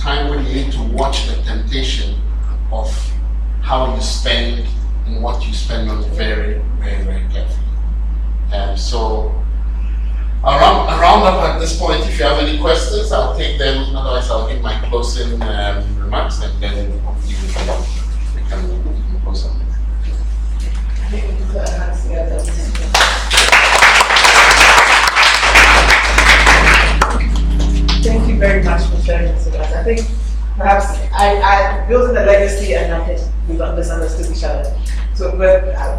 time when you need to watch the temptation of how you spend and what you spend on very, very, very carefully. So I'll round up at this point. If you have any questions, I'll take them. Otherwise, I'll give my closing remarks, and then hopefully we can close on it. I think we can put our hands together. Thank you very much for sharing this with us. I think perhaps I building a legacy, and I think we've misunderstood each other. So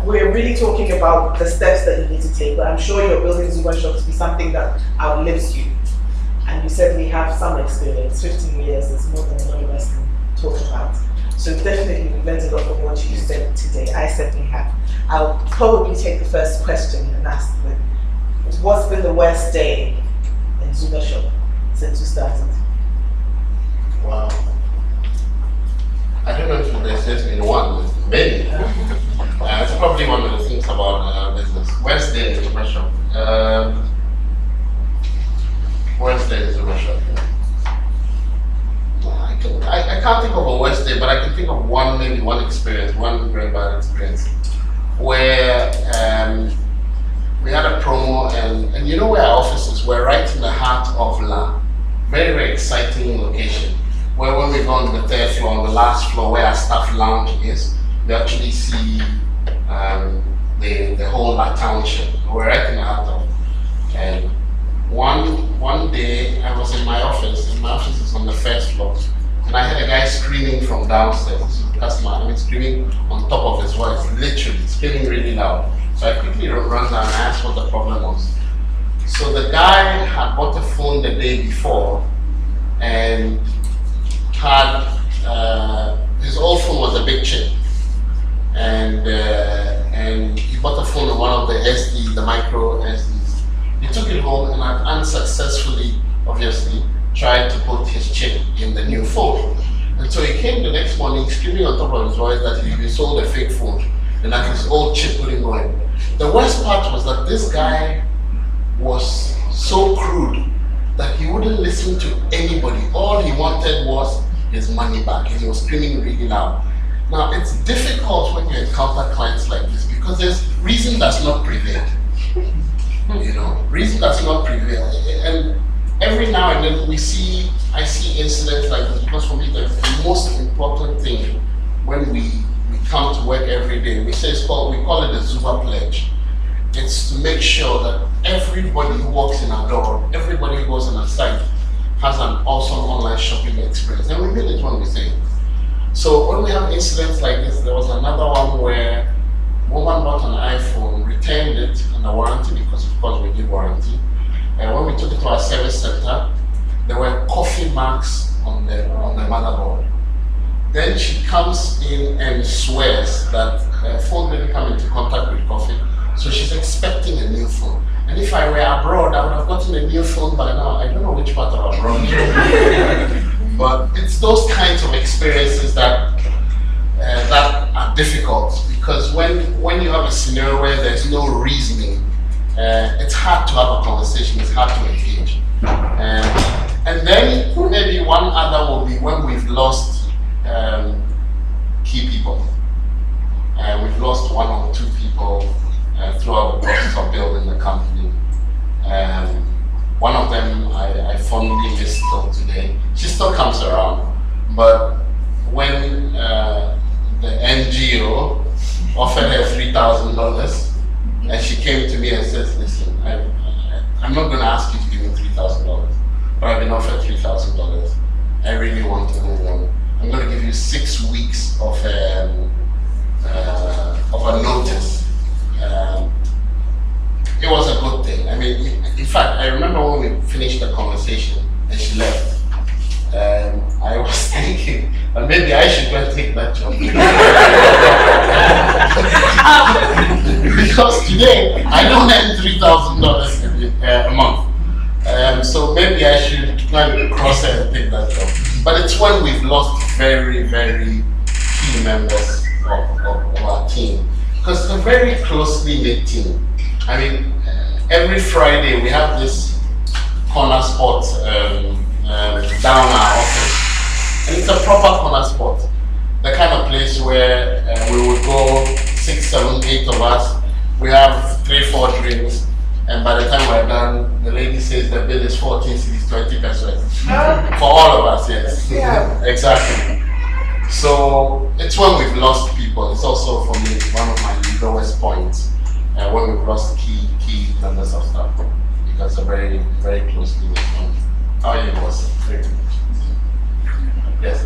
we're really talking about the steps that you need to take, but I'm sure you're building Zuba Shop to be something that outlives you. And you certainly have some experience. 15 years is more than a lot of us can talk about. So definitely we've learned a lot from what you said today. I certainly have. I'll probably take the first question and ask them, what's been the worst day in Zuba Shop since you started? Wow. I don't know if there's just been one, there's many. It's probably one of the things about business. Worst day in Zuba Shop. Worst day in Zuba Shop. I can't think of a worst day, but I can think of maybe one experience, one very bad experience, where we had a promo, and you know where our office is? We're right in the heart of La. Very, very exciting location. Where when we go on the third floor, on the last floor where our staff lounge is, we actually see the whole La township. We're right in the heart of it. And one day I was in my office, and my office is on the first floor, and I heard a guy screaming from downstairs. This is the customer, screaming on top of his voice, literally screaming really loud. So I quickly run down and asked what the problem was. So the guy had bought a phone the day before, and had his old phone was a big chip, and he bought a phone with one of the micro SDs. He took it home and had unsuccessfully, obviously, tried to put his chip in the new phone. And so he came the next morning screaming on top of his voice that he sold a fake phone and that his old chip couldn't go in. The worst part was that this guy was so crude that he wouldn't listen to anybody. All he wanted was his money back, and he was screaming really loud. Now, it's difficult when you encounter clients like this because reason does not prevail. Reason does not prevail. And every now and then I see incidents like this, because for me the most important thing when we come to work every day, we call it the Zuba Pledge. It's to make sure that everybody who walks in our door, everybody who goes on our site has an awesome online shopping experience. And we mean it when we say it. So when we have incidents like this, there was another one where a woman bought an iPhone, returned it under warranty because of course we give warranty. And when we took it to our service center, there were coffee marks on the motherboard. Then she comes in and swears that her phone didn't come into contact with coffee, so she's expecting a new phone. And if I were abroad, I would have gotten a new phone by now. I don't know which part of abroad. But it's those kinds of experiences that are difficult, because when you have a scenario where there's no reasoning, it's hard to have a conversation, it's hard to engage. And then maybe one other will be when we've lost key people. We've lost one or two people throughout the process of building the company. One of them I fondly miss till today. She still comes around, but when the NGO offered her $3,000, and she came to me and says, listen, I'm not going to ask you to give me $3,000, but I've been offered $3,000. I really want to move on. I'm going to give you 6 weeks of a notice. It was a good thing. I mean, in fact, I remember when we finished the conversation and she left, I was thinking, well, maybe I should go and take that job. Because today, I don't earn $3,000 a month. So maybe I should try to cross and take that job. But it's when we've lost very, very key members of our team. Because it's a very closely knit team. I mean, every Friday we have this corner spot down our office it's a proper corner spot. The kind of place where we would go 6, 7, 8 of us. We have 3, 4 drinks, and by the time we're done, the lady says the bill is 14 cities, 20%. For all of us, yes. Yeah. Exactly. So it's when we've lost people. It's also for me one of my lowest points when we've lost key members of staff because they're very, very closely with one. How are you, boss? Yes.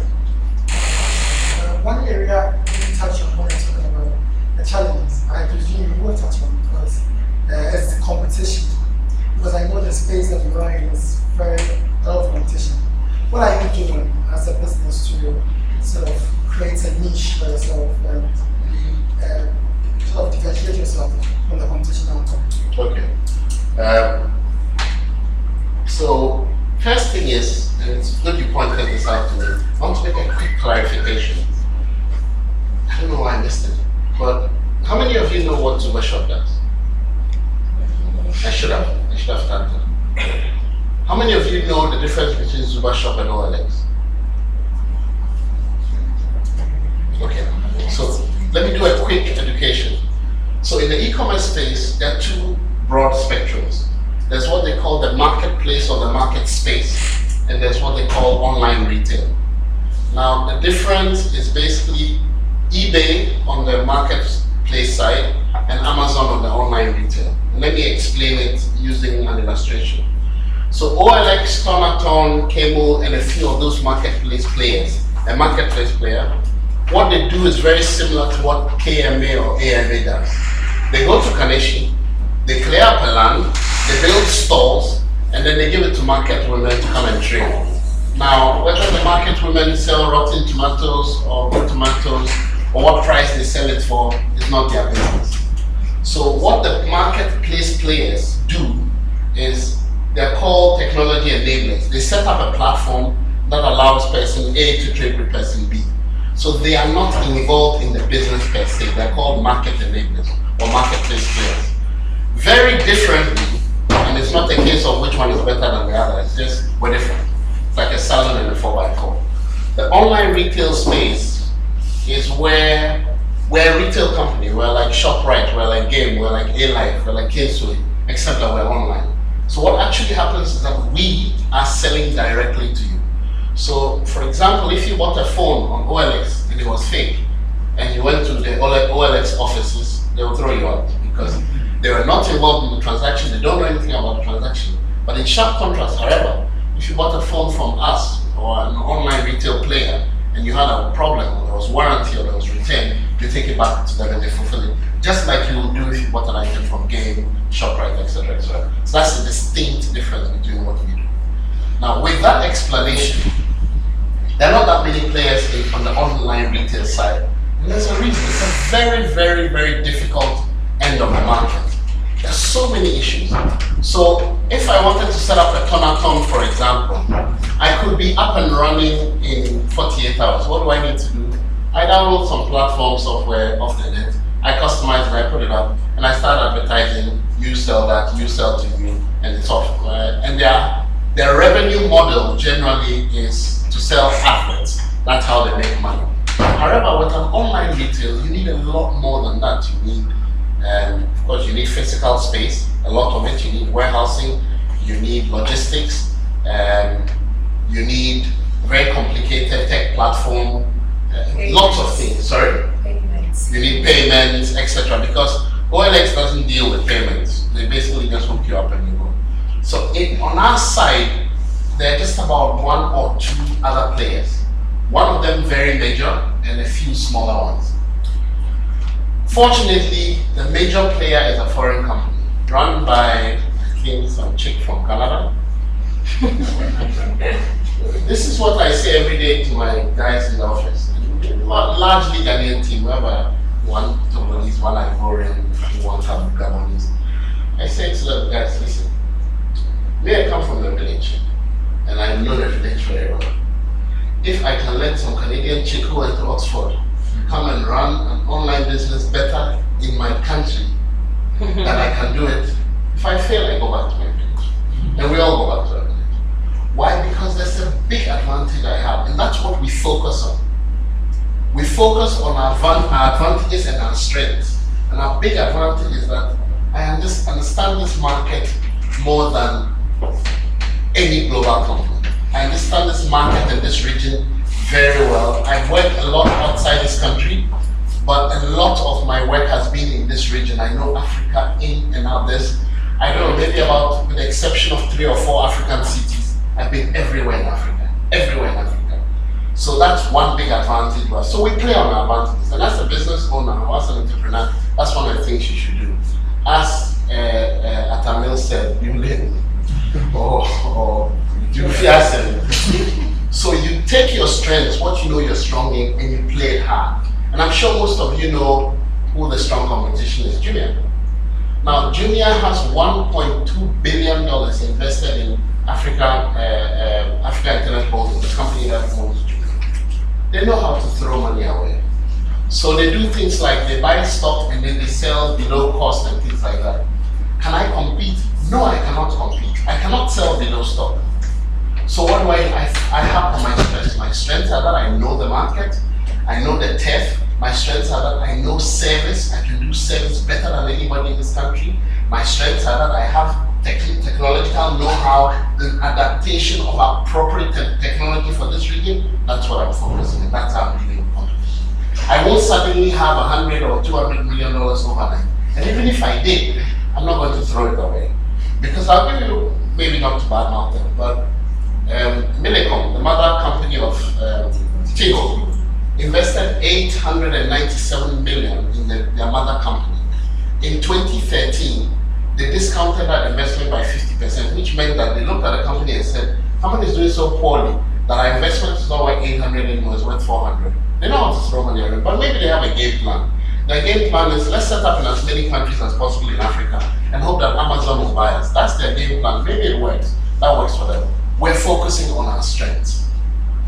One area we touch on when we're talking about the challenges, I presume you will touch on because it's the competition. Because I know the space that you're in is very a lot of competition. What are you doing as a business to sort of create a niche for yourself and sort of differentiate yourself from the competition on top? Okay. So first thing is, and it's good you pointed this out to me, I want to make a quick clarification. I don't know why I missed it, but how many of you know what Zuba Shop does? I should have done that. How many of you know the difference between Zuba Shop and OLX? Okay, so let me do a quick education. So in the e-commerce space, there are two broad spectrums. There's what they call the marketplace or the market space, and there's what they call online retail. Now, the difference is basically eBay on the marketplace side and Amazon on the online retail. And let me explain it using an illustration. So OLX, Tonaton, Camel, and a few of those marketplace players, a marketplace player, what they do is very similar to what KMA or AMA does. They go to Kaneshi, they clear up a land, they build stalls, and then they give it to market women to come and trade. Now, whether the market women sell rotten tomatoes or good tomatoes, or what price they sell it for, is not their business. So what the marketplace players do is they're called technology enablers. They set up a platform that allows person A to trade with person B. So they are not involved in the business per se. They're called market enablers or marketplace players. Very differently, and it's not a case of which one is better than the other, it's just we're different. It's like a salon and a 4x4. The online retail space is where we're a retail company. We're like ShopRite, we're like Game, we're like A-Life, we're like Kingsway, except that we're online. So what actually happens is that we are selling directly to you. So for example, if you bought a phone on OLX and it was fake, and you went to the OLX offices, they will throw you out because they were not involved in the transaction, they don't know anything about the transaction. But in sharp contrast, however, if you bought a phone from us or an online retail player and you had a problem, or there was warranty or there was return, you take it back to them and they fulfill it. Just like you would do if you bought an item from Game, ShopRite, etc., etc. So that's a distinct difference between what we do. Now, with that explanation, there are not that many players on the online retail side. And there's a reason. It's a very, very, very difficult end of the market. There's so many issues. So if I wanted to set up a Tonaton, for example, I could be up and running in 48 hours. What do I need to do? I download some platform software off the net, I customize it, I put it up, and I start advertising. You sell that, you sell to you, and it's off. And their revenue model generally is to sell adverts. That's how they make money. However, with an online retail, you need a lot more than that. You need, of course, you need physical space. A lot of it. You need warehousing. You need logistics. You need a very complicated tech platform. Lots of things. Sorry. Payments. You need payments, etc. Because OLX doesn't deal with payments. They basically just hook you up and you go. So on our side, there are just about 1 or 2 other players. One of them very major and a few smaller ones. Fortunately, the major player is a foreign company run by, I think, some chick from Canada. This is what I say every day to my guys in the office. Largely Ghanaian team, we have one Togolese, one Ivorian, one Gabonese. I say to them, guys, listen, me, I come from the village, and I know the village very well. If I can let some Canadian chick who went to Oxford come and run an online business better in my country than I can do it, if I fail, I go back to my village. And we all go back to our village. Why? Because there's a big advantage I have, and that's what we focus on. We focus on our advantages and our strengths. And our big advantage is that I understand this market more than any global company. I understand this market and this region very well. I've worked a lot outside this country, but a lot of my work has been in this region. I know Africa in and out. I don't know, maybe about, with the exception of 3 or 4 African cities, I've been everywhere in Africa, everywhere in Africa. So that's one big advantage to us. So we play on our advantages. And as a business owner or as an entrepreneur, that's one of the things you should do. As Atamil said, you live or you fear. So you take your strengths, what you know you're strong in, and you play it hard. And I'm sure most of you know who the strong competition is, Jumia. Now, Jumia has $1.2 billion invested in Africa Internet Holdings, the company that owns Jumia. They know how to throw money away. So they do things like they buy stock and then they sell below cost and things like that. Can I compete? No, I cannot compete. I cannot sell below stock. So what do I have my strengths? My strengths are that I know the market, I know the tech. My strengths are that I know service. I can do service better than anybody in this country. My strengths are that I have technological know-how in adaptation of appropriate technology for this region. That's what I'm focusing on. That's how I'm dealing with competition. I won't suddenly have $100 or $200 million overnight. And even if I did, I'm not going to throw it away. Because I'll give you, maybe not to badmouth them, but Millicom, the mother company of Tigo, invested $897 million in their mother company. In 2013, they discounted that investment by 50%, which meant that they looked at the company and said, company is doing so poorly that our investment is not worth 800 anymore, it's worth 400. They know how to throw money around, but maybe they have a game plan. Their game plan is, let's set up in as many countries as possible in Africa and hope that Amazon will buy us. That's their game plan. Maybe it works. That works for them. We're focusing on our strengths.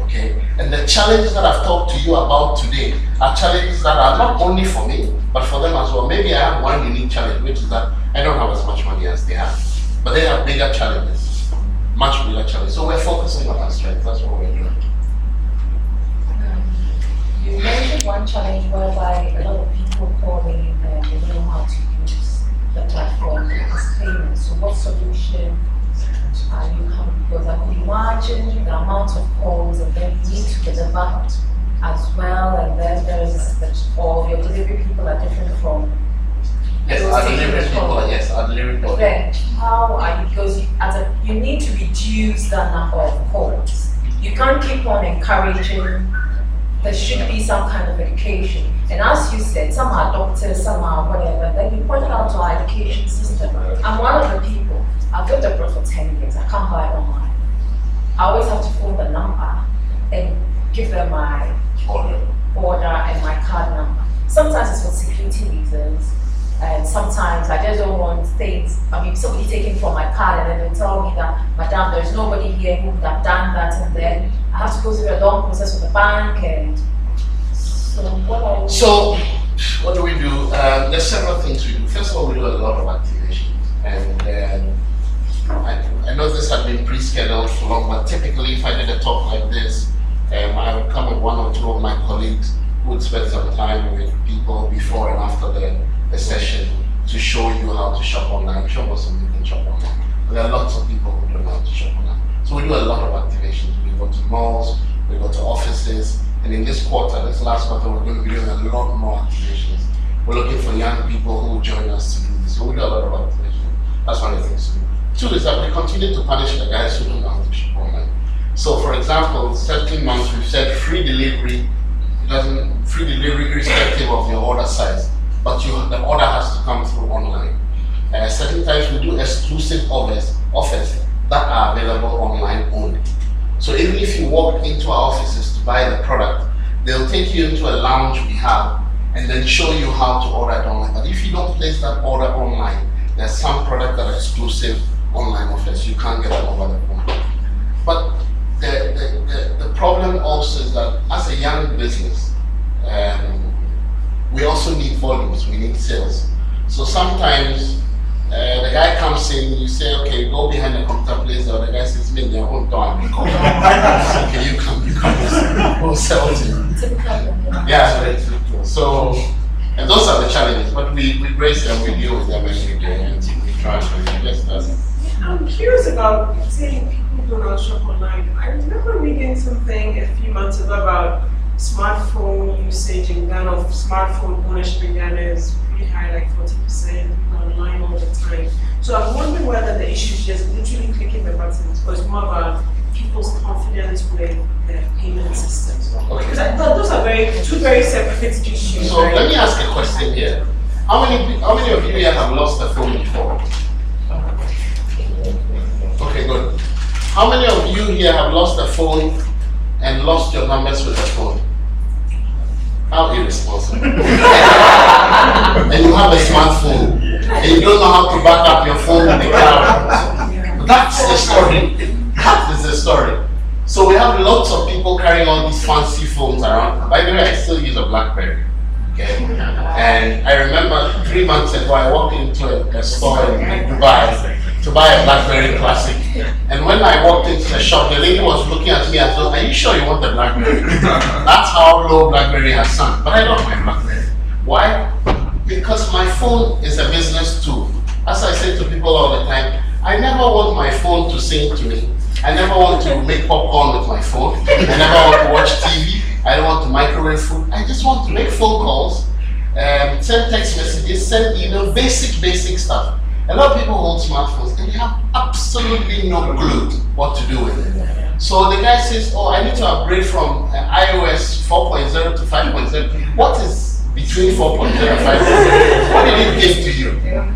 Okay? And the challenges that I've talked to you about today are challenges that are not only for me, but for them as well. Maybe I have one unique challenge, which is that I don't have as much money as they have. But they have bigger challenges, much bigger challenges. So we're focusing on our strengths. That's what we're doing. You mentioned one challenge whereby a lot of people calling they don't know how to use the platform as payment. So what solution are you coming? Because I can imagine the amount of calls and then you need to deliver as well, and then there's all your delivery people are different from yes, our delivery people. Yes, our delivery people. Then how are you? Because you need to reduce the number of calls. You can't keep on encouraging. There should be some kind of education. And as you said, some are doctors, some are whatever. Then you point out to our education system. I'm one of the people. I've been abroad for 10 years. I can't buy online. I always have to phone the number and give them my order and my card number. Sometimes it's for security reasons. And sometimes I just don't want things, somebody taking from my card and then they'll tell me that, Madam, there's nobody here who would have done that, and then I have to go through a long process with the bank. And so what do we do? There's several things we do. First of all, we do a lot of activations. And I know this had been pre-scheduled for long, but typically if I did a talk like this, I would come with one or two of my colleagues who would spend some time with people before and after the session to show you how to shop online. Show us some you can shop online. And there are lots of people who don't know how to shop online. So we do a lot of activations. We go to malls, we go to offices, and in this last quarter, we're going to be doing a lot more activations. We're looking for young people who will join us to do this. So we do a lot of activations. That's one of the things to do. Two is that we continue to punish the guys who don't know how to shop online. So for example, 13 months we've said free delivery irrespective of your order size. But the order has to come through online. Certain times we do exclusive offers that are available online only. So even if you walk into our offices to buy the product, they'll take you into a lounge we have and then show you how to order it online. But if you don't place that order online, there's some products that are exclusive online offers. You can't get them over the phone. But the problem also is that as a young business, we also need volumes, we need sales. So sometimes the guy comes in, you say, okay, go behind the computer, please, or the guy says, to me in their own time. Okay, you come, we'll sell to you. Yeah, very typical. So, and those are the challenges, but we brace them, we deal with them every day, and we try to address that. I'm curious about saying people do not shop online. I remember reading something a few months ago about smartphone usage in Ghana. Of smartphone ownership in Ghana is pretty high, like 40%. People are online all the time. So I'm wondering whether the issue is just literally clicking the buttons, or it's more about people's confidence with their payment systems. Okay. Because I thought those are two very separate issues. So right? let me ask a question here. How many of you here have lost a phone before? Okay, good. How many of you here have lost a phone and lost your numbers with the phone? How irresponsible. And you have a smartphone and you don't know how to back up your phone in the cloud. That's the story. That is the story. So we have lots of people carrying all these fancy phones around. By the way, I still use a BlackBerry. Okay. And I remember 3 months ago I walked into a store in Dubai to buy a BlackBerry Classic. And when I walked into the shop, the lady was looking at me as though, are you sure you want the BlackBerry? That's how low BlackBerry has sunk. But I love my BlackBerry. Why? Because my phone is a business tool. As I say to people all the time, I never want my phone to sing to me. I never want to make popcorn with my phone. I never want to watch TV. I don't want to microwave food. I just want to make phone calls, send text messages, send email, basic stuff. A lot of people hold smartphones and they have absolutely no clue what to do with it. So the guy says, oh, I need to upgrade from iOS 4.0 to 5.0. What is between 4.0 and 5.0? What did it give to you?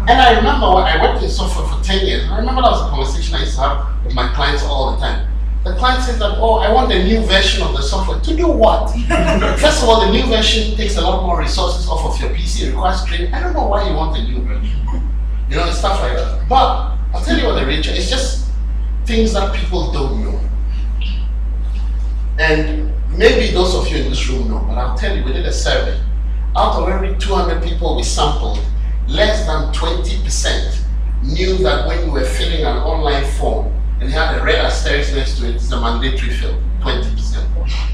And I remember when I worked in software for 10 years, I remember that was a conversation I used to have with my clients all the time. The client says that, oh, I want a new version of the software. To do what? First of all, the new version takes a lot more resources off of your PC, it requires training. I don't know why you want a new version. You know, stuff like that. But I'll tell you what the reach is. It's just things that people don't know. And maybe those of you in this room know, but I'll tell you, we did a survey. Out of every 200 people we sampled, less than 20% knew that when you were filling an online form and you had a red asterisk next to it, it's a mandatory fill, 20%.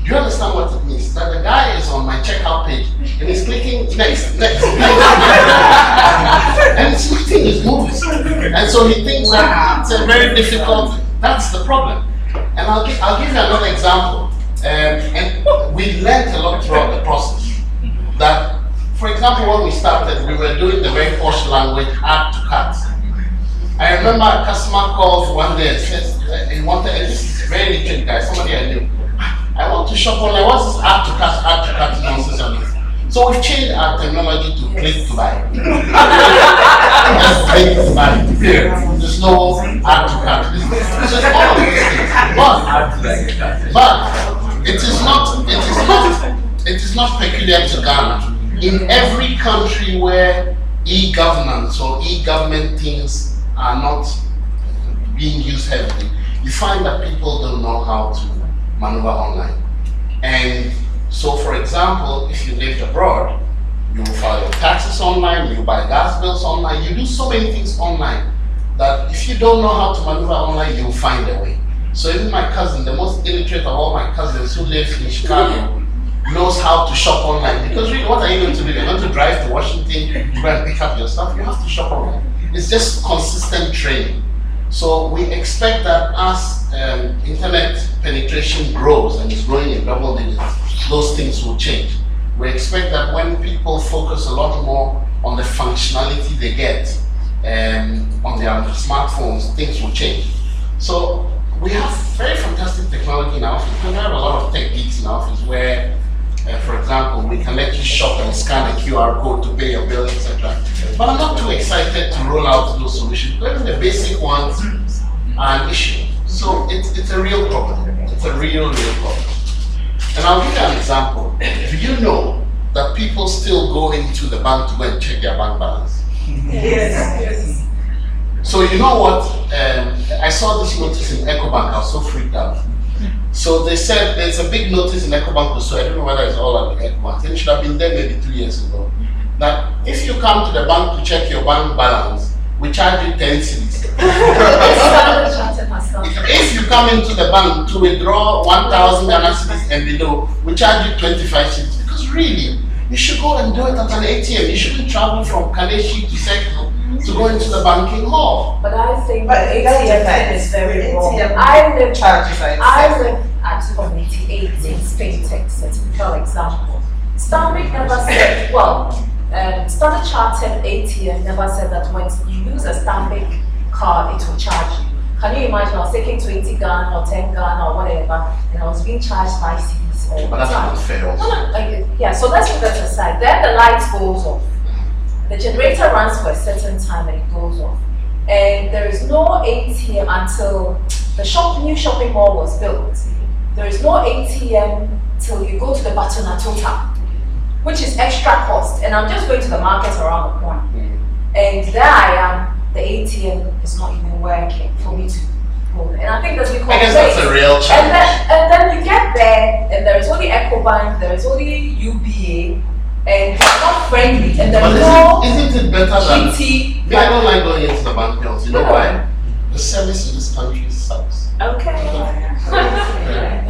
Do you understand what it means? That the guy is on my checkout page and he's clicking next. And it's nothing is moving. And so he thinks that it's a very difficult, that's the problem. And I'll give you another example. And we learned a lot throughout the process. That, for example, when we started, we were doing the very posh language, add to cart. I remember a customer called one day and says, he wanted, and this is a very literate guy, somebody I knew. I want to shop online, what's this add to cart nonsense on this? So we've changed our terminology to click to buy. Just click to buy, period. There's no add to cart. So it's all of these things. But it is not peculiar to Ghana. In every country where e-governance or e-government things are not being used heavily, you find that people don't know how to maneuver online. And so, for example, if you lived abroad, you will file your taxes online, you buy gas bills online, you do so many things online that if you don't know how to maneuver online, you'll find a way. So even my cousin, the most illiterate of all my cousins who lives in Chicago, knows how to shop online. Because really, what are you going to do? You're going to drive to Washington to go and pick up your stuff. You have to shop online. It's just consistent training. So we expect that as internet penetration grows and is growing in double digits, those things will change. We expect that when people focus a lot more on the functionality they get on their smartphones, things will change. So we have very fantastic technology in our office. We have a lot of tech geeks in our office where, for example, we can let you shop and scan a QR code to pay your bill, etc. But I'm not too excited to roll out those solutions. Even the basic ones are an issue. So it's a real problem. It's a real problem. And I'll give you an example. Do you know that people still go into the bank to go and check their bank balance? Yes. So you know what? I saw this notice in EcoBank. I was so freaked out. So they said there's a big notice in EcoBank, so I don't know whether it's all at the EcoBank. It should have been there maybe 2 years ago. That if you come to the bank to check your bank balance, we charge you 10 cedis. Standard Chartered has started. If you come into the bank to withdraw 1,000 Ghana cedis and below, we charge you 25 cedis. Because really, you should go and do it at an ATM. You shouldn't travel from Kaneshi to Sekno to go into the banking hall. But I think But the that's ATM thing is very wrong. I live at Community 8 in Spain, Texas, a typical example. Stanbic never said, Standard Chartered ATM never said that when you use a Stanbic card, it will charge you. Can you imagine? I was taking 20 Ghana or 10 Ghana or whatever, and I was being charged 5 cedis all the But that's time. not fair also. Yeah, so let's put that aside. Then the lights goes off. The generator runs for a certain time and it goes off. And there is no ATM until the new shopping mall was built. There is no ATM till you go to the Batuna Total, which is extra cost. And I'm just going to the market around the corner. And there I am, the ATM is not even working for me to hold it. And I think that's because I guess that's a real challenge. and then you get there and there is only EcoBank, there is only UBA, and they're not friendly, and But there's no isn't it better than... GT. Me, I don't like going into the bank bills. You know why? The service in this country sucks. Okay.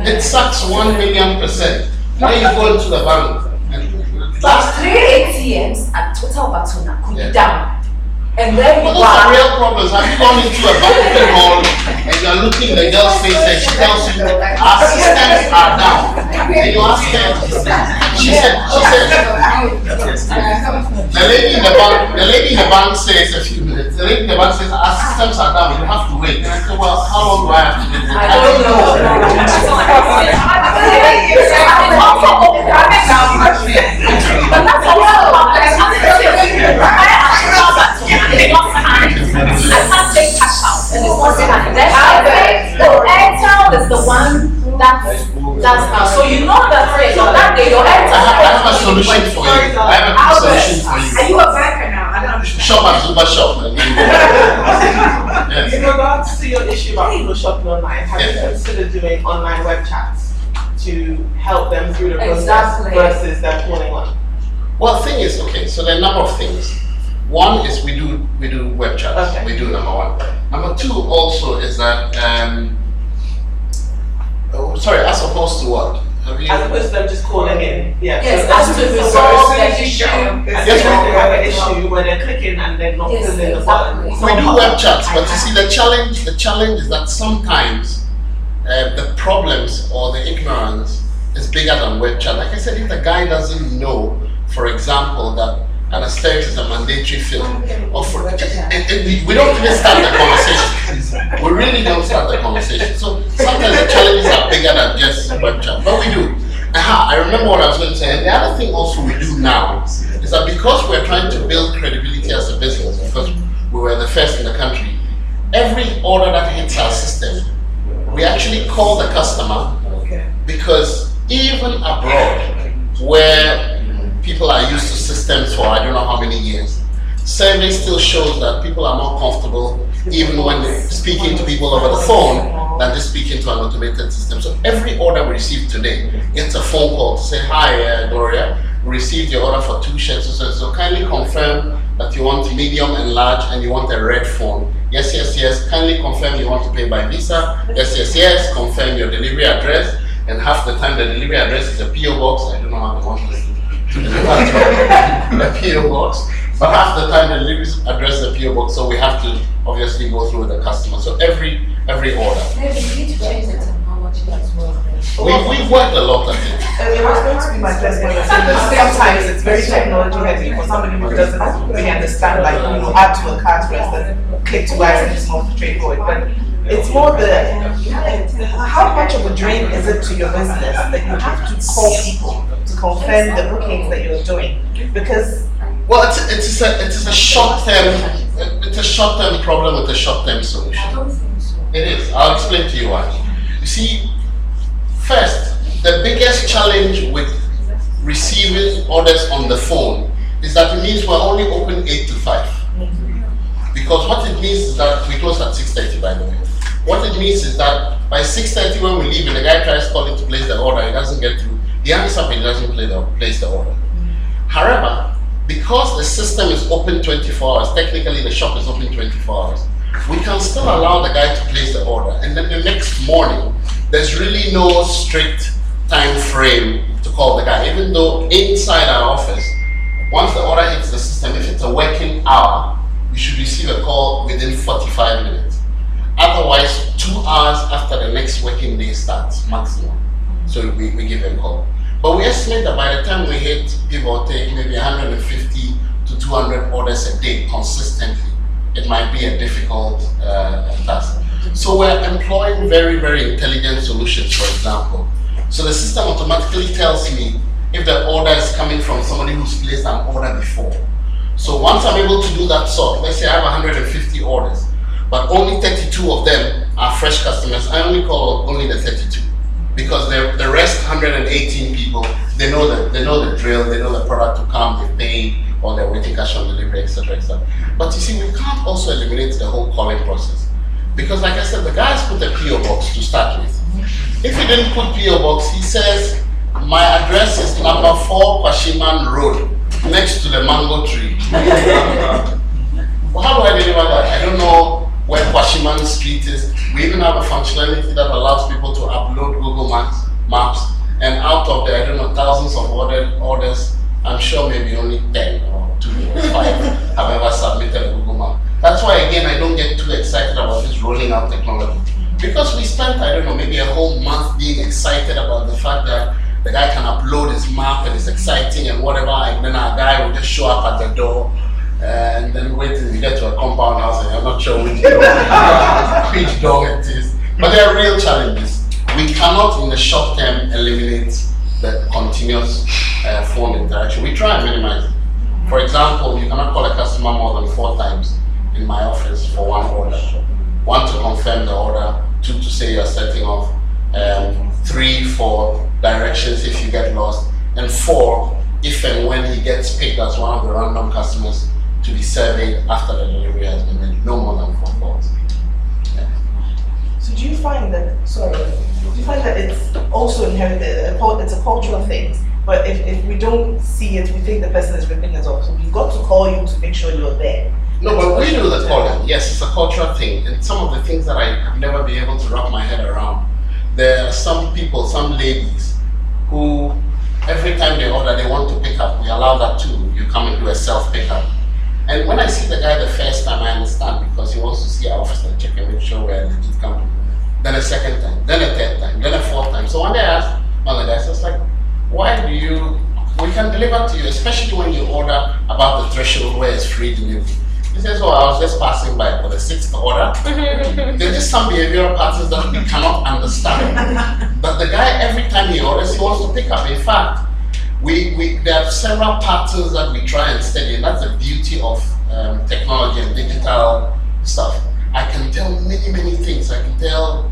It sucks 1,000,000%. When you go into the bank and But 3 ATMs at Total Batuna could Yeah. be down. And then But you those are are real problems. Have you gone into a banquet hall and you're looking in the girl's face and she tells you our systems are down? And you ask her, she said, the lady in the bank says a few minutes, the lady in the bank says our systems are down, you have to wait. And I said, well, how long do I have to wait? I don't know. But that's I can't take cash out and it's not scanning. Then Airtel is the one that's so you know that way. So that day your Airtel. I have a solution for you. I have a solution for Are you. you a banker now? I don't understand. Shop at Super Shop. In regards to your issue about people shopping online, have you Yeah. considered doing online web chats to help them through the process Exactly. versus them calling one? Well, the thing is, okay, so there are a number of things. One is we do web chats. Okay. We do number one. Number two also is that as opposed to what? Have you? As opposed to them just calling in. Yeah. Yes, so as to resolve the as issue. soon Yes, as they have an issue where they're clicking and they're not Yes, filling the button. exactly. It's We not do hard. web chats, but you see the challenge is that sometimes the problems or the ignorance is bigger than web chat. Like I said, if the guy doesn't know, for example, that anesthetic is a mandatory field, or for, we don't even start the conversation. We really don't start the conversation. So sometimes the challenges are bigger than just web chat, but we do. I remember what I was going to say. And the other thing also we do now is that because we're trying to build credibility as a business, because we were the first in the country, every order that hits our system, we actually call the customer, because even abroad, where people are used to systems for I don't know how many years, survey still shows that people are more comfortable even when they're speaking to people over the phone than just speaking to an automated system. So every order we receive today, it's a phone call to say, hi, Gloria, we received your order for 2 shirts. So kindly confirm that you want medium and large and you want a red phone. Yes, yes, yes. Kindly confirm you want to pay by Visa. Yes, yes, yes. Confirm your delivery address. And half the time the delivery address is a PO box. I don't know how they want us to deliver a PO box. But half the time the delivery address is a PO box, so we have to obviously go through with the customer. So every order. Maybe you need to change the technology as well. We've worked a lot at it. It was going to be my first point. Sometimes it's very technology heavy for somebody who doesn't really understand, like add to a cart, for instance, click to buy and it's more straightforward. But it's more how much of a drain is it to your business that you have to call people to confirm the bookings that you're doing? Because well, it's a short-term problem with a short-term solution. I don't think so. It is. I'll explain to you why. You see, first, the biggest challenge with receiving orders on the phone is that it means we're only open 8 to 5. Because what it means is that we close at 6:30, by the way. What it means is that by 6:30 when we leave and the guy tries calling to place the order, he doesn't get through. He hangs up and he doesn't place the order. However, because the system is open 24 hours, technically the shop is open 24 hours, we can still allow the guy to place the order. And then the next morning, there's really no strict time frame to call the guy, even though inside our office, once the order hits the system, if it's a working hour, you should receive a call within 45 minutes. Otherwise, 2 hours after the next working day starts, maximum. So we give a call. But we estimate that by the time we hit, give or take, maybe 150 to 200 orders a day consistently, it might be a difficult task. So we're employing very, very intelligent solutions, for example. So the system automatically tells me if the order is coming from somebody who's placed an order before. So once I'm able to do that sort, let's say I have 150 orders, but only 32 of them are fresh customers, I only call only the 32. Because the rest 118 people, they know the drill, they know the product to come, they pay, or they're waiting cash on delivery, etc., etc. But you see, we can't also eliminate the whole calling process. Because like I said, the guys put a PO box to start with. If he didn't put PO box, he says, my address is number 4 Kwashiman Road, next to the mango tree. Well, how do I deliver that? I don't know where Kwashiman Street is. We even have a functionality that allows people to upload Google Maps, and out of the, I don't know, thousands of orders, I'm sure maybe only 10 or 2 or 5 have ever submitted a Google Map. That's why, again, I don't get too excited about this rolling out technology. Because we spent, I don't know, maybe a whole month being excited about the fact that the guy can upload his map and it's exciting and whatever, and then our guy will just show up at the door and then wait till you get to a compound house and you're not sure which door it is. But there are real challenges. We cannot in the short term eliminate the continuous phone interaction. We try and minimize it. For example, you cannot call a customer more than 4 times in my office for one order. 1 to confirm the order, 2 to say you're setting off, 3 for directions if you get lost, and 4 if and when he gets picked as one of the random customers to be surveyed after the delivery has been made. No more than 4 calls. Yeah. So do you find that it's also inherited, it's a cultural thing, but if we don't see it, we think the person is ripping us off. So we've got to call you to make sure you're there. No, but we do the calling. Yes, it's a cultural thing. And some of the things that I have never been able to wrap my head around. There are some people, some ladies, who every time they order, they want to pick up. We allow that too. You come and do a self-pickup. And when I see the guy the first time, I understand because he wants to see our office and check and make sure we're the lead company. Then a second time, then a third time, then a 4th time. So one day I asked one of the guys, I was like, why do you, we can deliver to you, especially when you order about the threshold where it's free delivery. He says, oh, I was just passing by for the 6th order. There's just some behavioral patterns that we cannot understand. But the guy, every time he orders, he wants to pick up. In fact, there are several patterns that we try and study, and that's the beauty of technology and digital stuff. I can tell many, many things. I can tell,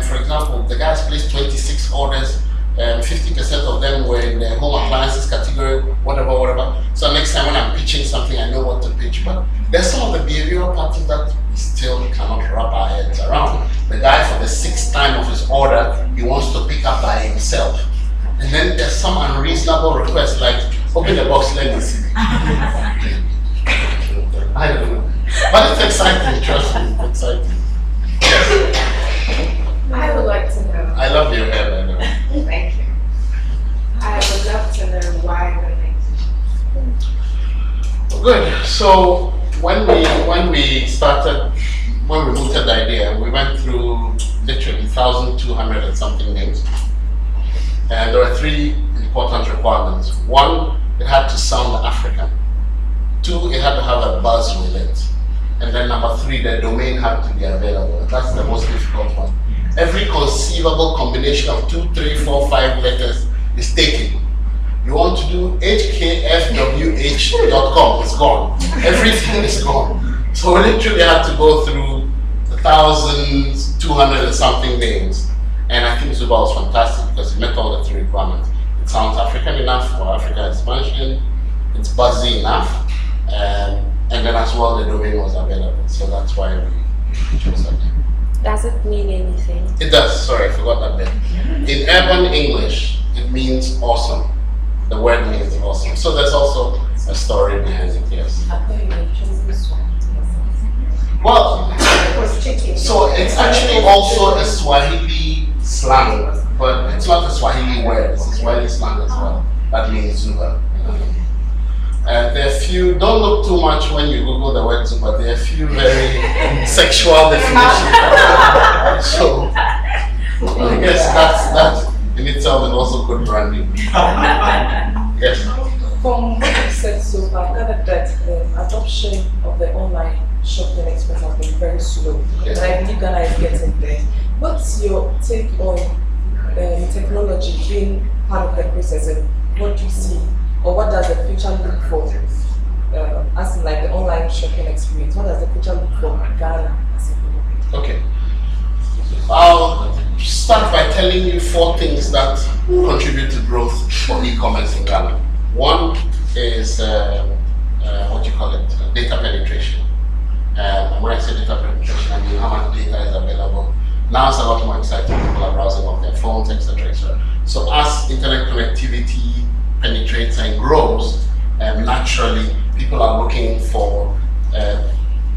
for example, the guy's placed 26 orders, 50% of them were in the home appliances category, whatever. So next time when I'm pitching something, I know what to pitch. But there's some of the behavioral patterns that we still cannot wrap our heads around. The guy, for the 6th time of his order, he wants to pick up by himself. And then there's some unreasonable requests like, open the box, let me see. I don't know. But it's exciting, trust me, it's exciting. I would like to know. I love your hair, by the way. Thank you. I would love to know why the name. Good. So when we started, when we looked at the idea, we went through literally 1,200 and something names. And there are 3 important requirements. 1, it had to sound African. 2, it had to have a buzz with it. And then number 3, the domain had to be available. That's the most difficult one. Every conceivable combination of 2, 3, 4, 5 letters is taken. You want to do hkfwh.com, it's gone. Everything is gone. So we literally had to go through 1,200 and something names. And I think Zuba was fantastic because it met all the 3 requirements. It sounds African enough for Africa expansion, it's buzzy enough, and then as well the domain was available. So that's why we chose that name. Does it mean anything? It does, sorry, I forgot that bit. In urban English, it means awesome. The word means awesome. So there's also a story Zuba. There are few, don't look too much when you Google the word Zuba, there are few very sexual definitions. So I guess that in itself is also good branding. Yes. From what you said so far, I've gathered that adoption of the online shopping experience has been very slow. Yes. And I believe Ghana is getting there. What's your take on technology being part of the process, and what do you see, or what does the future look for, as in like the online shopping experience? What does the future look for Ghana as a whole? Okay. I'll start by telling you 4 things that contribute to growth for e-commerce in Ghana. One is what you call it, data penetration. And when I say data penetration, I mean how much data is available. Now it's a lot more exciting. People are browsing on their phones, etc., etc. So as internet connectivity penetrates and grows, naturally people are looking for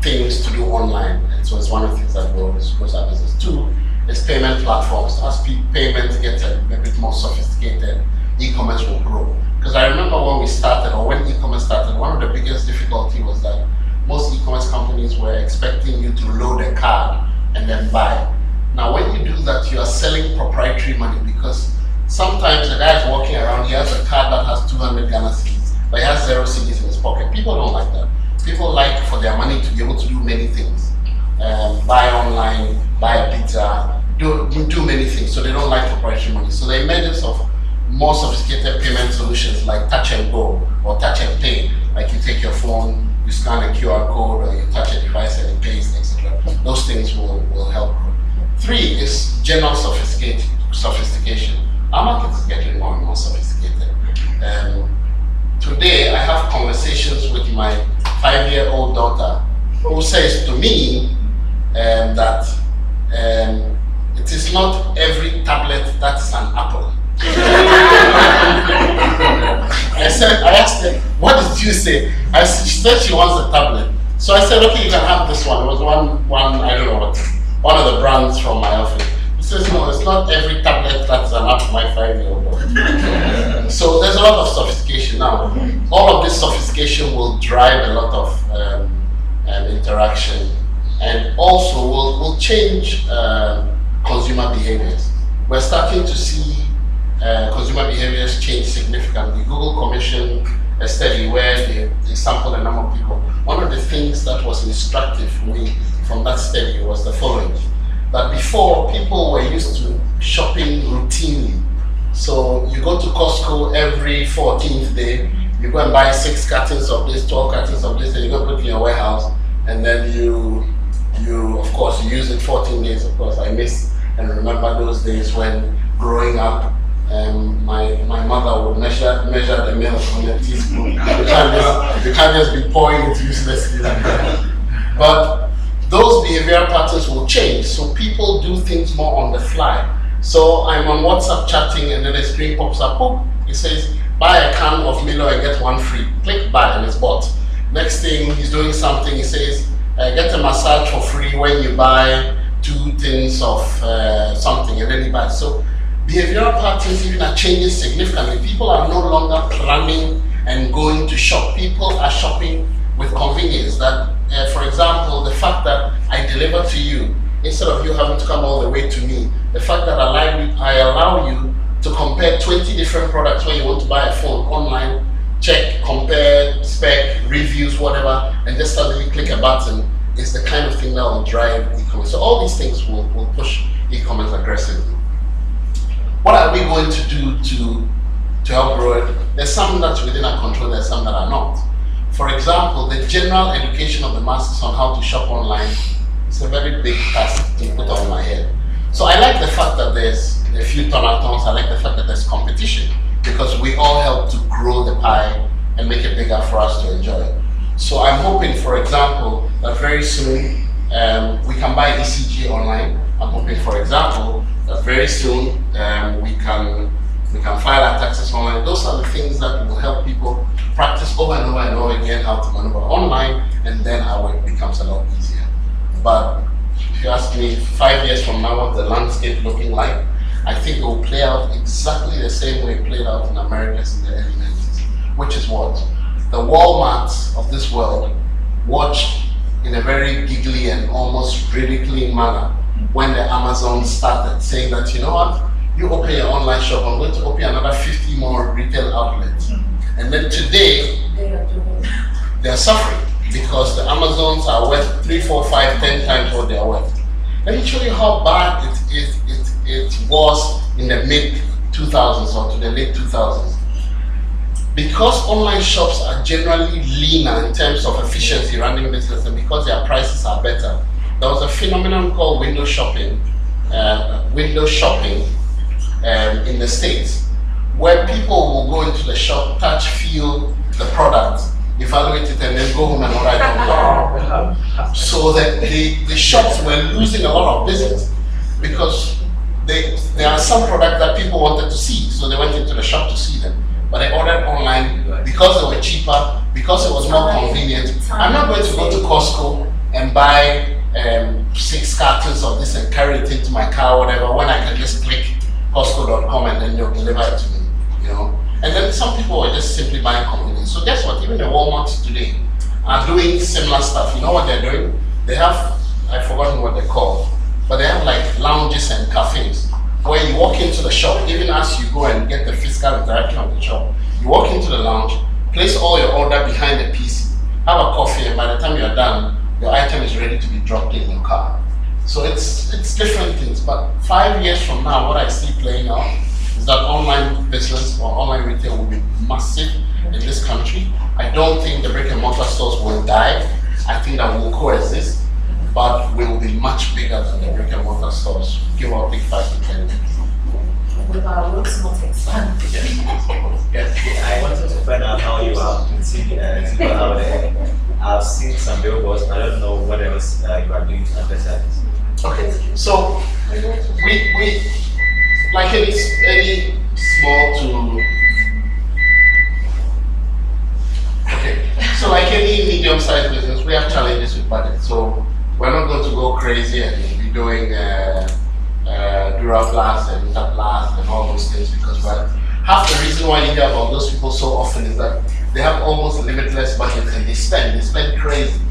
things to do online, and so it's one of the things that grows our business. 2 is payment platforms. As payments get a bit more sophisticated, e-commerce will grow. Because I remember when we started, or when e-commerce started, one of the biggest difficulty was that most e-commerce companies were expecting you to load a card and then buy. Now, when you do that, you are selling proprietary money, because sometimes the guy is walking around, he has a card that has 200 Ghana cedis, but he has 0 cedis in his pocket. People don't like that. People like for their money to be able to do many things. Buy online, buy a pizza, do many things. So they don't like proprietary money. So the emergence of more sophisticated payment solutions like touch and go or touch and pay, like you take your phone, you scan a QR code, or you touch a device and it pays, etc. Those things will help grow. 3 is general sophistication. Our market is getting more and more sophisticated. Today, I have conversations with my 5-year-old daughter who says to me that it is not every tablet that's an apple. I asked her, what did you say? She said she wants a tablet. So I said, okay, you can have this one. It was one I don't know what, one of the brands from my office. He says, no, it's not every tablet that's an apple, my 5-year-old daughter. So there's a lot of sophistication now. All of this sophistication will drive a lot of interaction, and also will change consumer behaviors. We're starting to see consumer behaviors change significantly. Google commissioned a study where they sampled a number of people. One of the things that was instructive for me from that study was the following: that before, people were used to shopping routinely. So you go to Costco every 14th day, you go and buy 6 cartons of this, 12 cartons of this, and you go put it in your warehouse, and then you of course you use it 14 days. Of course, I miss and remember those days when growing up, my mother would measure the milk on a teaspoon. You can't just be pouring it uselessly like that. But those behavioral patterns will change, so people do things more on the fly. So I'm on WhatsApp chatting, and then a screen pops up. Oh, it says buy a can of Milo and get 1 free. Click buy, and it's bought. Next thing, he's doing something. He says get a massage for free when you buy 2 tins of something, and then he buys. So behavioral patterns even are changing significantly. People are no longer planning and going to shop. People are shopping with convenience. That, for example, the fact that I deliver to you instead of you having to come all the way to me. The fact that I allow you to compare 20 different products when you want to buy a phone online, check, compare, spec, reviews, whatever, and just suddenly click a button is the kind of thing that will drive e-commerce. So all these things will push e-commerce aggressively. What are we going to do to help grow it? There's some that's within our control, there's some that are not. For example, the general education of the masses on how to shop online is a very big task to put on my head. So I like the fact that there's a few tonatons. I like the fact that there's competition, because we all help to grow the pie and make it bigger for us to enjoy. So I'm hoping, for example, that very soon we can buy ECG online. I'm hoping, for example, that very soon we can file our taxes online. Those are the things that will help people practice over and over and over again how to maneuver online, and then our work becomes a lot easier. But if you ask me 5 years from now what the landscape looking like, I think it will play out exactly the same way it played out in America in the early 90s. which is what the Walmarts of this world watched in a very giggly and almost ridiculing manner when the Amazon started saying that, you know what, you open your online shop, I'm going to open another 50 more retail outlets. And then today, they're suffering because the Amazons are worth 3, 4, 5, 10 times what they are worth. Let me show you how bad it was in the mid 2000s or to the late 2000s. Because online shops are generally leaner in terms of efficiency running business and because their prices are better, there was a phenomenon called window shopping in the States, where people will go into the shop, touch, feel the product, evaluate it, and then go home and order it online. So that the shops were losing a lot of business because there are some products that people wanted to see, so they went into the shop to see them. But they ordered online because they were cheaper, because it was more convenient. I'm not going to go to Costco and buy 6 cartons of this and carry it into my car or whatever when I can just click Costco.com and then they'll deliver it to me, you know. And then some people are just simply buying convenience. So guess what? Even the Walmarts today are doing similar stuff. You know what they're doing? They have, I've forgotten what they're called, but they have like lounges and cafes where you walk into the shop, even as you go and get the physical interaction of the shop, you walk into the lounge, place all your order behind the PC, have a coffee, and by the time you're done, your item is ready to be dropped in your car. So it's different things, but 5 years from now, what I see playing out is that online business or online retail will be massive in this country. I don't think the brick and mortar stores will die. I think that will coexist, but will be much bigger than the brick and mortar stores. Give or take 5 to 10 years. With our roads not expanding. Yes, I wanted to find out how you are putting out there. I've seen some billboards, but I don't know what else you are doing to advertise. Okay, so we like any small to so like any medium-sized business, we have challenges with budget. So we're not going to go crazy and be doing Duraplast and Utaplast and all those things because half the reason why you hear about those people so often is that they have almost limitless budgets and they spend crazy.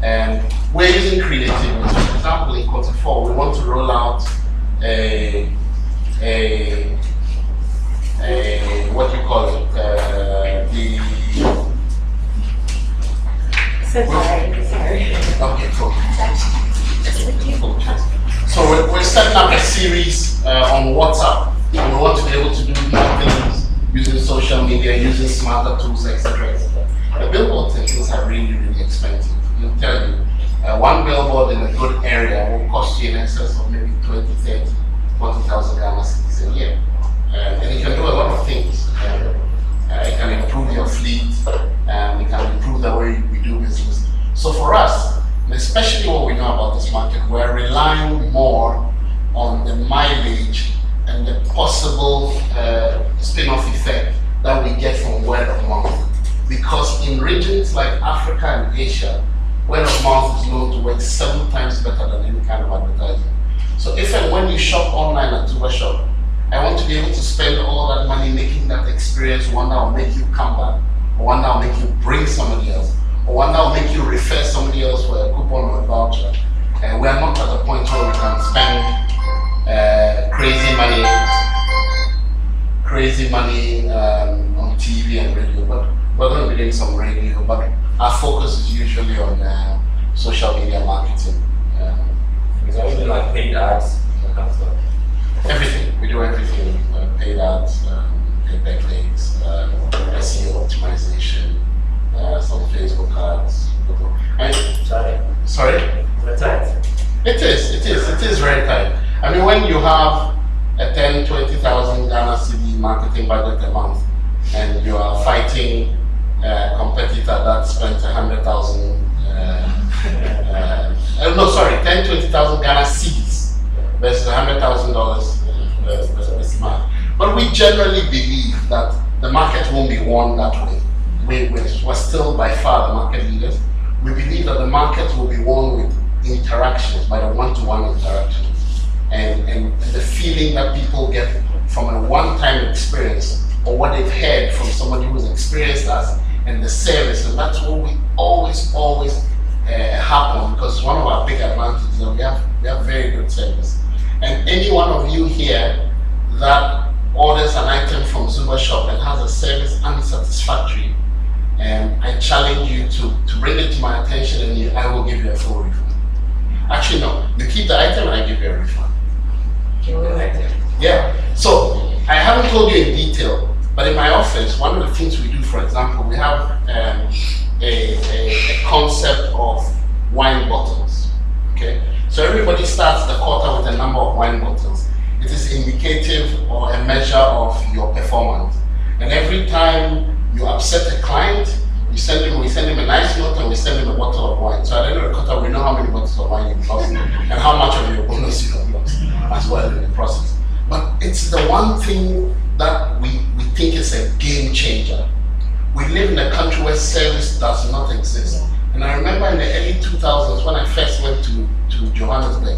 And we're using creativity. For example, in quarter 4, we want to roll out what do you call it? Okay, cool. So we're setting up a series on WhatsApp, and we want to be able to do more things using social media, using smarter tools, etc., etc. The billboard things are really, really expensive. I'll tell you, one billboard in a good area will cost you in excess of maybe 20, 30, 40,000 Ghana cedis a year. And it can do a lot of things. It can improve your fleet, it can improve the way we do business. So for us, and especially what we know about this market, we're relying more on the mileage and the possible spin-off effect that we get from word of mouth. Because in regions like Africa and Asia, word of mouth is known to work 7 times better than any kind of advertising. So if and when you shop online at Tuba Shop, I want to be able to spend all that money making that experience one that will make you come back, or one that will make you bring somebody else, or one that will make you refer somebody else for a coupon or a voucher. And we are not at the point where we can spend crazy money on TV and radio, but we're going to be doing some radio, but our focus is usually on social media marketing. Is that really like paid ads? Everything. We do everything. Paid ads, paid backlinks, SEO optimization, some Facebook ads. Sorry? It is very tight. I mean, when you have a 10, 20,000 Ghana cedi marketing budget a month, and you are fighting a competitor that spent 100,000, 10, 20,000 Ghana cedis versus $100,000 this month. But we generally believe that the market won't be won that way. We're still by far the market leaders. We believe that the market will be won with interactions, by the one-to-one interactions. And the feeling that people get from a one-time experience or or what they've heard from somebody who's experienced us and the service, and that's what we always happen, because one of our big advantages is that we have very good service. And any one of you here that orders an item from Zuba Shop and has a service unsatisfactory, I challenge you to bring it to my attention, and I will give you a full refund. Actually, no, you keep the item and I give you a refund. Keep the item. Yeah. So I haven't told you in detail, but in my office, one of the things we do, for example, we have a concept of wine bottles. Okay. So everybody starts the quarter with a number of wine bottles. It is indicative or a measure of your performance. And every time you upset a client, we send him a nice note and we send him a bottle of wine. So at the end of the quarter, we know how many bottles of wine you've lost and how much of your bonus you have lost as well in the process. But it's the one thing that we think is a game changer. We live in a country where service does not exist. And I remember in the early 2000s when I first went to Johannesburg,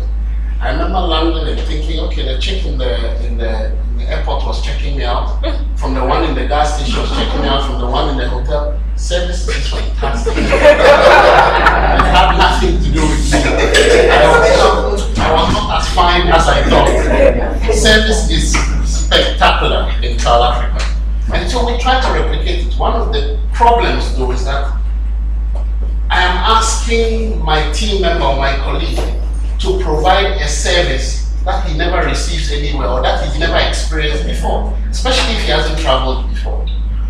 I remember landing and thinking, okay, the chick in the airport was checking me out, from the one in the gas station was checking me out, from the one in the hotel. Service is fantastic. It had nothing to do with me. I was not as fine as I thought. Service is spectacular in South Africa. And so we try to replicate it. One of the problems though is that I am asking my team member or my colleague to provide a service that he never receives anywhere or that he's never experienced before, especially if he hasn't traveled before.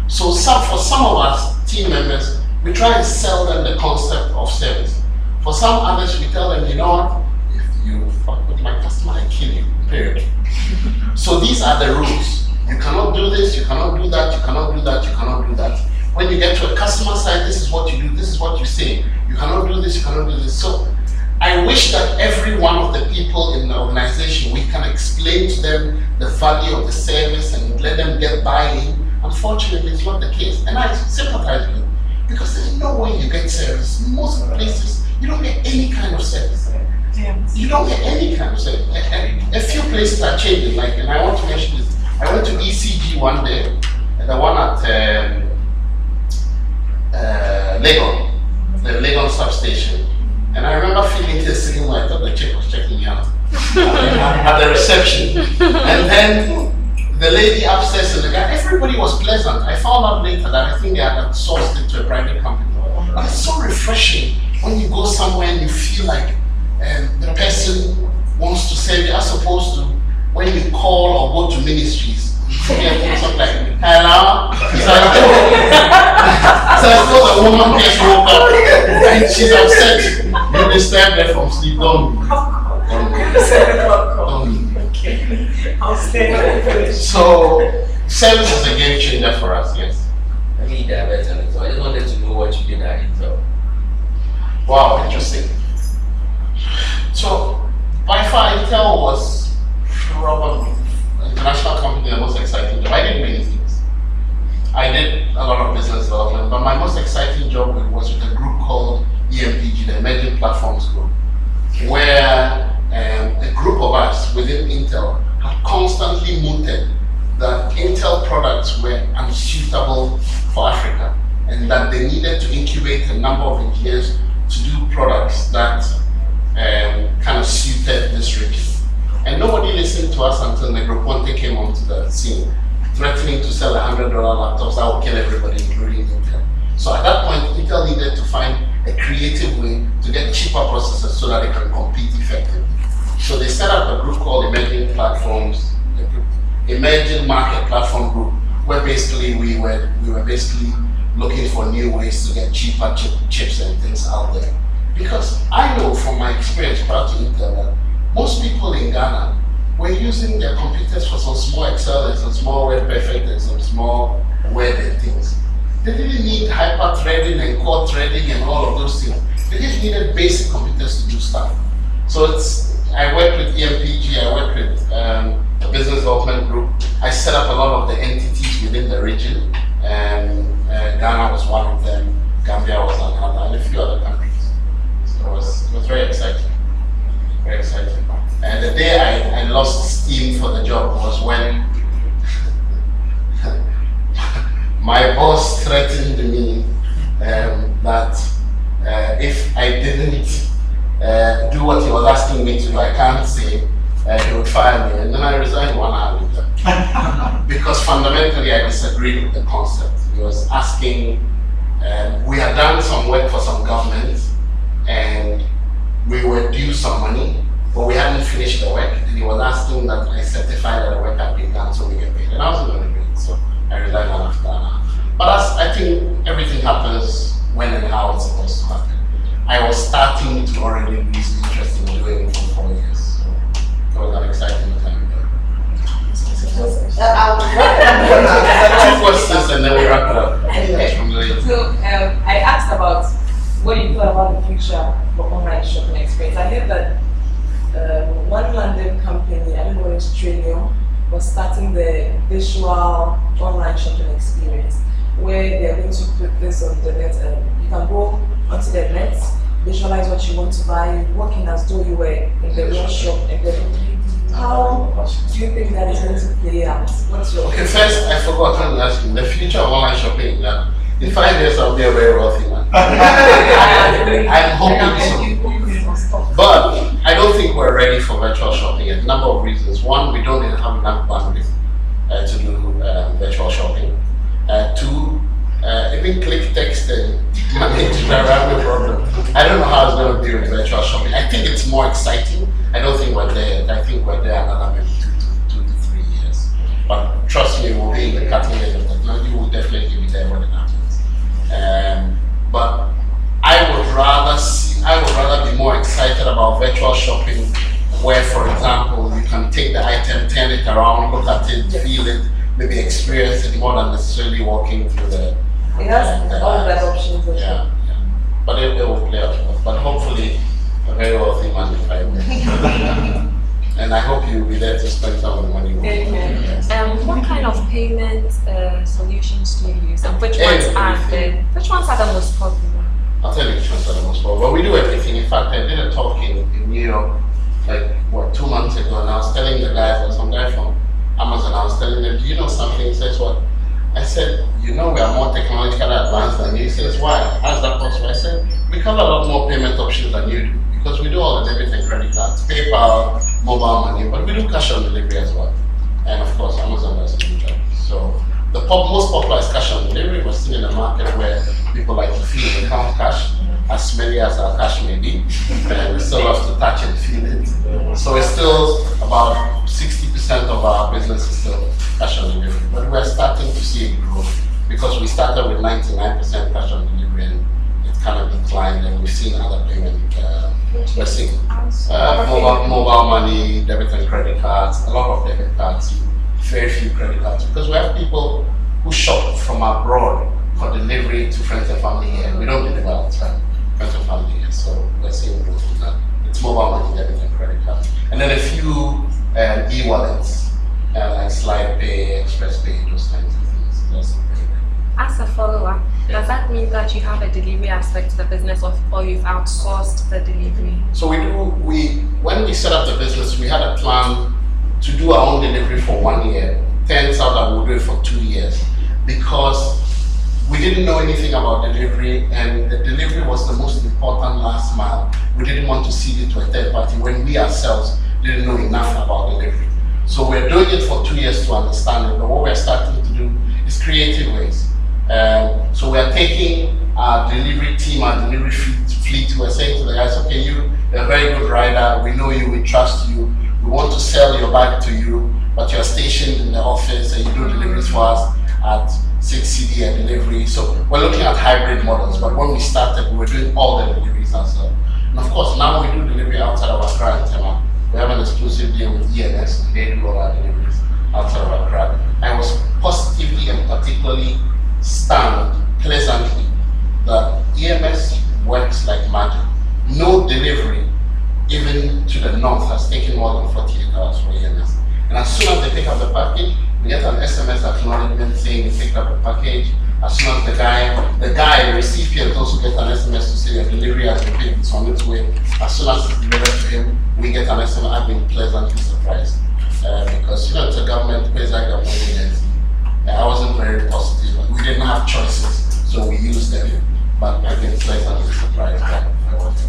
So for some of us team members, we try and sell them the concept of service. For some others, we tell them, you know what, if you fuck with my customer, I kill you, period. So these are the rules. You cannot do this, you cannot do that, you cannot do that, you cannot do that. When you get to a customer side, this is what you do, this is what you say. You cannot do this, you cannot do this. So I wish that every one of the people in the organization, we can explain to them the value of the service and let them get buy-in. Unfortunately, it's not the case. And I sympathize with you because there's no way you get service. In most places, you don't get any kind of service. You don't get any kind of service. A few places are changing, and I want to mention this. I went to ECG one day, the one at Legon, the Legon substation. And I remember feeling this sitting where I thought the chick was checking me out at the reception. And then the lady upstairs and the guy, everybody was pleasant. I found out later that I think they had outsourced it to a private company. But it's so refreshing when you go somewhere and you feel like the person wants to serve you, as opposed to when you call or go to ministries. Something like, hello? So I suppose a woman just woke up and she's upset. You disturbed her from sleep, don't. So, service is a game changer for us, yes. Let me divert on it. So I just wanted to know what you did at Intel. Wow, interesting. So, by far, Intel was probably an international company, the most exciting job. I did many things. I did a lot of business development, but my most exciting job was with a group called EMPG, the Emerging Platforms Group, where a group of us within Intel had constantly mooted that Intel products were unsuitable for Africa and that they needed to incubate a number of engineers to do products that kind of suited this region. And nobody listened to us until Negroponte came onto the scene, threatening to sell $100 laptops that would kill everybody, including Intel. So at that point, Intel needed to find a creative way to get cheaper processors so that they can compete effectively. So they set up a group called Emerging Market Platform Group, where basically we were basically looking for new ways to get cheaper chips and things out there. Because I know from my experience prior to Intel that most people in Ghana were using their computers for some small Excel and some small WordPerfect and some small Word and things. They didn't need hyper-threading and core threading and all of those things. They just needed basic computers to do stuff. So I worked with EMPG, I worked with a business development group. I set up a lot of the entities within the region. Ghana was one of them, Gambia was another, and a few other countries. So it was very exciting, very exciting. And the day I lost steam for the job was when my boss threatened me that if I didn't do what he was asking me to do, I can't say, he would fire me. And then I resigned 1 hour later. Because fundamentally I disagreed with the concept. He was asking, we had done some work for some government and we were due some money, but we hadn't finished the work. And he was asking that I certify that the work had been done so we get paid. And I wasn't going to do it, so I resigned after an hour. But I think everything happens when and how it's supposed to happen. I was starting to already lose interest in doing it for 4 years. So it was an exciting time. Two questions and then we wrap it up. So I asked about what you thought about the future for online shopping experience. I heard that one London company, I don't know if it's Australia, was starting the visual online shopping experience, where they're going to put this on the net. You can go onto the net, visualize what you want to buy, working as though you were in the real shop, and then how do you think that is going to play out? What's your Okay, first I forgot to ask you, the future of online shopping, in 5 years I'll be a very wealthy man. I'm hoping so. But I don't think we're ready for virtual shopping yet. A number of reasons. One, we don't have enough bandwidth to do virtual shopping. Two, even click text and manage the revenue problem. I don't know how it's going to be with virtual shopping. I think it's more exciting. I don't think we're there yet. I think we're there another maybe 2 to 3 years. But trust me, we'll be in the cutting edge of technology. We'll definitely be there when it happens. But I would rather be more excited about virtual shopping, where, for example, you can take the item, turn it around, look at it, feel it, maybe experience it more than necessarily walking through the. It has all of that options. Yeah. But it will play out. But hopefully, a very wealthy man in 5 years. And I hope you'll be there to spend some of the money. What kind of payment solutions do you use, and which ones are the most popular? I'll tell you which ones are the most popular. But we do everything. In fact, I did a talk in New York, 2 months ago, and I was telling the guys, some guy from Amazon, I was telling them, do you know something? He says, what? I said, we are more technologically advanced than you. He says, why? How's that possible? I said, we cover a lot more payment options than you do, because we do all the debit and credit cards, PayPal, mobile money, but we do cash on delivery as well. And of course, Amazon does a good job. So the most popular is cash on delivery. We're still in a market where people like to feel and count cash, as many as our cash may be, and we still have to touch and feel it. So it's still about 60% of our business is still cash on delivery, but we're starting to see it grow, because we started with 99% cash on delivery and it kind of declined, and we've seen other payment. We're seeing mobile money, debit and credit cards, a lot of debit cards, very few credit cards, because we have people who shop from abroad for delivery to friends and family here. We don't deliver all the time, friends and family here, so we're seeing growth in that. It's mobile money, debit and credit cards, and then a few e-wallets like Slide Pay, Express Pay, those kinds of things. As a follow-up, does that mean that you have a delivery aspect to the business, or you've outsourced the delivery? So when we set up the business, we had a plan to do our own delivery for 1 year. Turns out that we'll do it for 2 years, because we didn't know anything about delivery, and the delivery was the most important last mile. We didn't want to cede it to a third party when we ourselves didn't know enough about delivery. So we're doing it for 2 years to understand it, but what we're starting to do is creative ways. So we're taking our delivery team, our delivery fleet, we're saying to the guys, okay, you're a very good rider, we know you, we trust you, we want to sell your bag to you, but you're stationed in the office and you do deliveries for us at 6 CD a delivery. So we're looking at hybrid models, but when we started, we were doing all the deliveries ourselves. And of course, now we do delivery outside of Accra and Tema. We have an exclusive deal with EMS, and they do all our deliveries outside of Accra. I was positively and particularly stunned, pleasantly, that EMS works like magic. No delivery, even to the north, has taken more than 48 hours for EMS. And as soon as they pick up the package, we get an SMS acknowledgement saying they picked up the package. As soon as the recipient also gets an SMS to say your delivery has been picked, it's on its way. As soon as it's delivered to him, we get an SMS. I've been pleasantly surprised because it's a government, quasi-government agency. I wasn't very positive. We did not have choices, so we use them. But I think it's pleasantly surprised that I want to.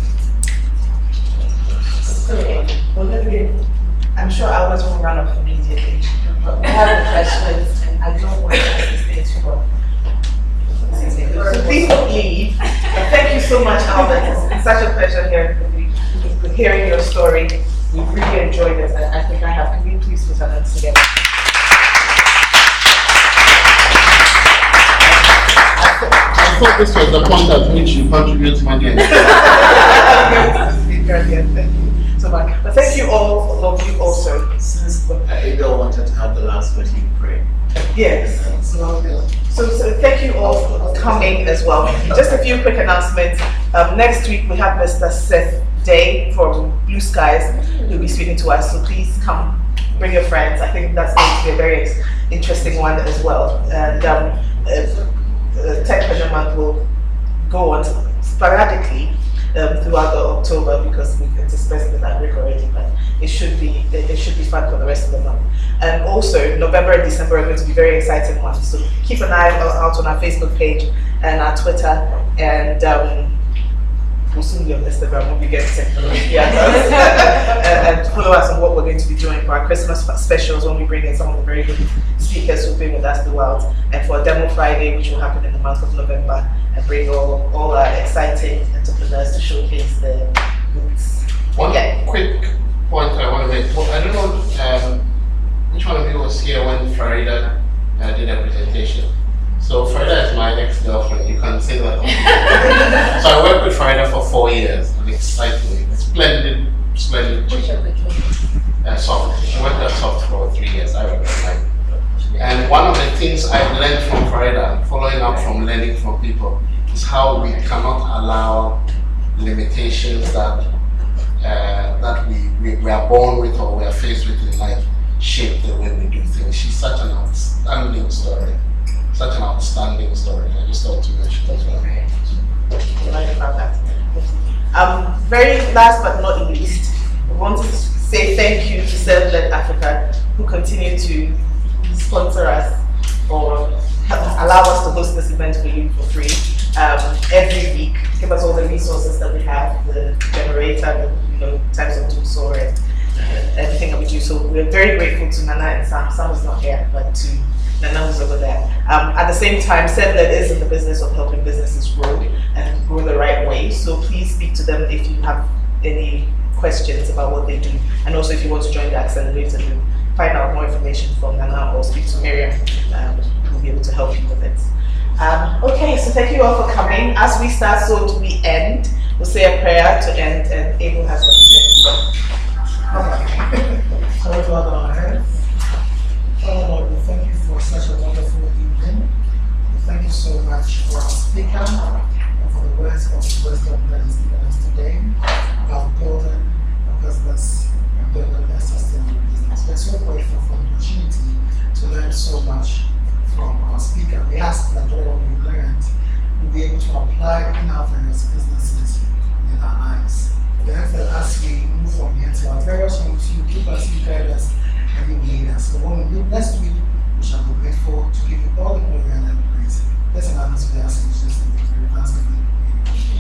Well, then again, I'm sure ours will run off immediately. But we have refreshments, and I don't want to assist to go. So please don't leave. But thank you so much, Albert. It's such a pleasure hearing your story. We really enjoyed it. I think I have. Can we please put our hands together? I thought this was the point at which you contribute money. Thank you so much. But thank you all of you also. Abel wanted to have the last word in prayer. Yes. So thank you all for coming as well. Just a few quick announcements. Next week we have Mr. Seth Day from Blue Skies who'll be speaking to us. So please come, bring your friends. I think that's going to be a very interesting one as well. And Tech Pleasure Month will go on sporadically throughout the October because we've interspersed with that break already, but it should be fun for the rest of the month. And also November and December are going to be very exciting months. So keep an eye out on our Facebook page and our Twitter, and we'll soon be on Instagram when we get technology and follow us on what we're going to be doing for our Christmas specials when we bring in some of the very good speakers who've been with us throughout, and for Demo Friday, which will happen in the month of November, and bring all our exciting entrepreneurs to showcase their goods. One quick point I want to make. Well, I don't know which one of you was here when Farida did a presentation. So Farida is my ex-girlfriend, you can say that. So I worked with Farida for 4 years, and excitingly, splendid soft. She worked at Soft for 3 years, I worked at mine. And one of the things I've learned from Farida, following up from learning from people, is how we cannot allow limitations that we are born with or we are faced with in life shape the way we do things. She's such an outstanding story. I just thought to mention as well. Right about that. Very last but not least, we want to say thank you to ServLed Africa, who continue to sponsor us or allow us to host this event for you for free every week. Give us all the resources that we have, the generator, the types of tools, and everything that we do. So we're very grateful to Nana and Sam. Sam is not here, but to Nana who's over there. At the same time, ServLed is in the business of helping businesses grow and grow the right way. So please speak to them if you have any questions about what they do. And also if you want to join the accelerator to find out more information from Nana or speak to Miriam, who will be able to help you with it. Okay, so thank you all for coming. As we start, so do we end. We'll say a prayer to end, and Abel has what to say. So let's bow our heads. Father Lord, we thank you for such a wonderful evening. We thank you so much for our speaker and for the words of wisdom that he's given us today about building a business and building a sustainable business. We're so grateful for the opportunity to learn so much from our speaker. We ask that all we learned we'll be able to apply in our various businesses in our eyes. We ask that as we move from here to our various homes, you keep us, you guide us, and you lead us. So when we meet next week, we shall be grateful to give you all the glory and the praise. Let's announce we ask in Jesus' name.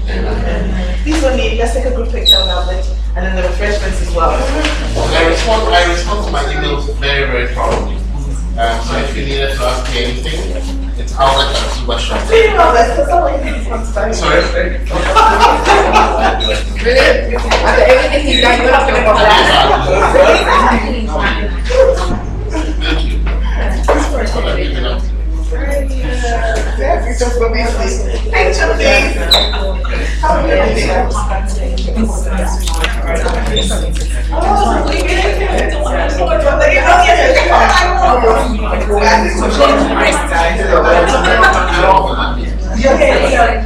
Amen. Please don't leave. Let's take a group picture now, and then the refreshments as well. I respond to my emails very, very proudly. So if you needed to ask me anything, it's Albert at Zuba Shop. Sorry? Really? After everything he's done, you have to go Thank you. What have you been up to? How are you doing?